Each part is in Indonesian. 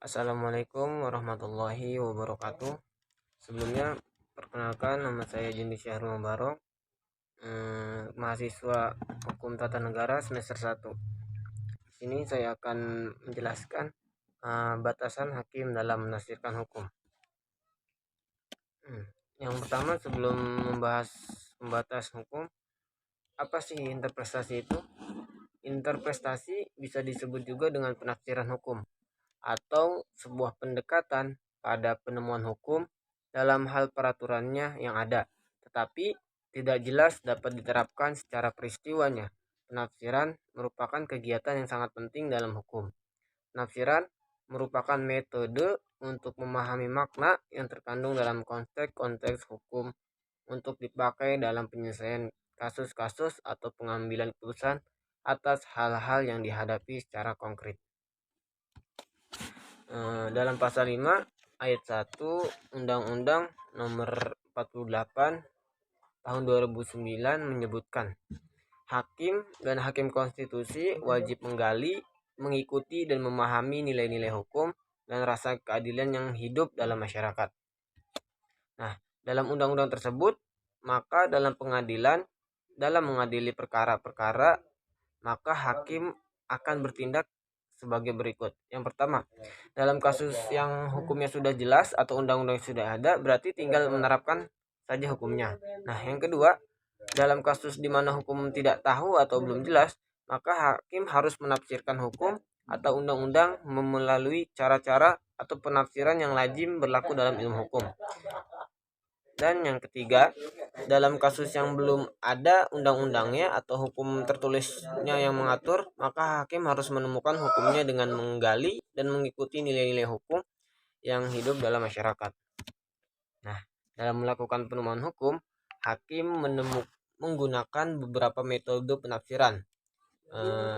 Assalamualaikum warahmatullahi wabarakatuh. Sebelumnya, perkenalkan nama saya Jundi Syahrul Mubarok, mahasiswa Hukum Tata Negara semester 1. Di sini saya akan menjelaskan batasan hakim dalam menafsirkan hukum. Yang pertama, sebelum membahas pembatas hukum, apa sih interpretasi itu? Interpretasi bisa disebut juga dengan penafsiran hukum atau sebuah pendekatan pada penemuan hukum dalam hal peraturannya yang ada, tetapi tidak jelas dapat diterapkan secara peristiwanya. Penafsiran merupakan kegiatan yang sangat penting dalam hukum. Penafsiran merupakan metode untuk memahami makna yang terkandung dalam konteks-konteks hukum untuk dipakai dalam penyelesaian kasus-kasus atau pengambilan keputusan atas hal-hal yang dihadapi secara konkret. Dalam pasal 5 ayat 1 Undang-Undang Nomor 48 Tahun 2009 menyebutkan hakim dan hakim konstitusi wajib menggali, mengikuti dan memahami nilai-nilai hukum dan rasa keadilan yang hidup dalam masyarakat. Nah, dalam undang-undang tersebut, maka dalam pengadilan, dalam mengadili perkara-perkara, maka hakim akan bertindak sebagai berikut. Yang pertama, dalam kasus yang hukumnya sudah jelas atau undang-undang sudah ada, berarti tinggal menerapkan saja hukumnya. Nah, yang kedua, dalam kasus di mana hukum tidak tahu atau belum jelas, maka hakim harus menafsirkan hukum atau undang-undang melalui cara-cara atau penafsiran yang lazim berlaku dalam ilmu hukum. Dan yang ketiga, dalam kasus yang belum ada undang-undangnya atau hukum tertulisnya yang mengatur, maka hakim harus menemukan hukumnya dengan menggali dan mengikuti nilai-nilai hukum yang hidup dalam masyarakat. Nah, dalam melakukan penemuan hukum, hakim menggunakan beberapa metode penafsiran.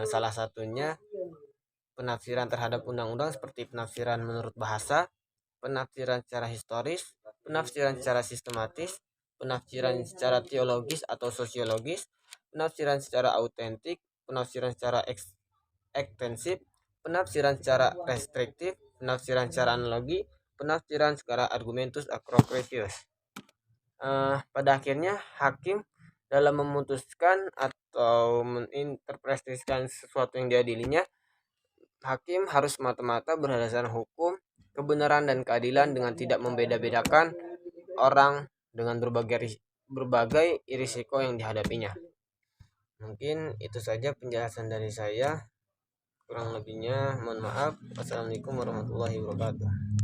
Salah satunya penafsiran terhadap undang-undang seperti penafsiran menurut bahasa, penafsiran secara historis, penafsiran secara sistematis, penafsiran secara teologis atau sosiologis, penafsiran secara autentik, penafsiran secara ekstensif, penafsiran secara restriktif, penafsiran secara analogi, penafsiran secara argumentus acroprecius. Pada akhirnya hakim dalam memutuskan atau menginterpretasikan sesuatu yang diadilinya, hakim harus semata-mata berdasarkan hukum, kebenaran dan keadilan dengan tidak membeda-bedakan orang dengan berbagai risiko yang dihadapinya. Mungkin itu saja penjelasan dari saya. Kurang lebihnya mohon maaf. Wassalamualaikum warahmatullahi wabarakatuh.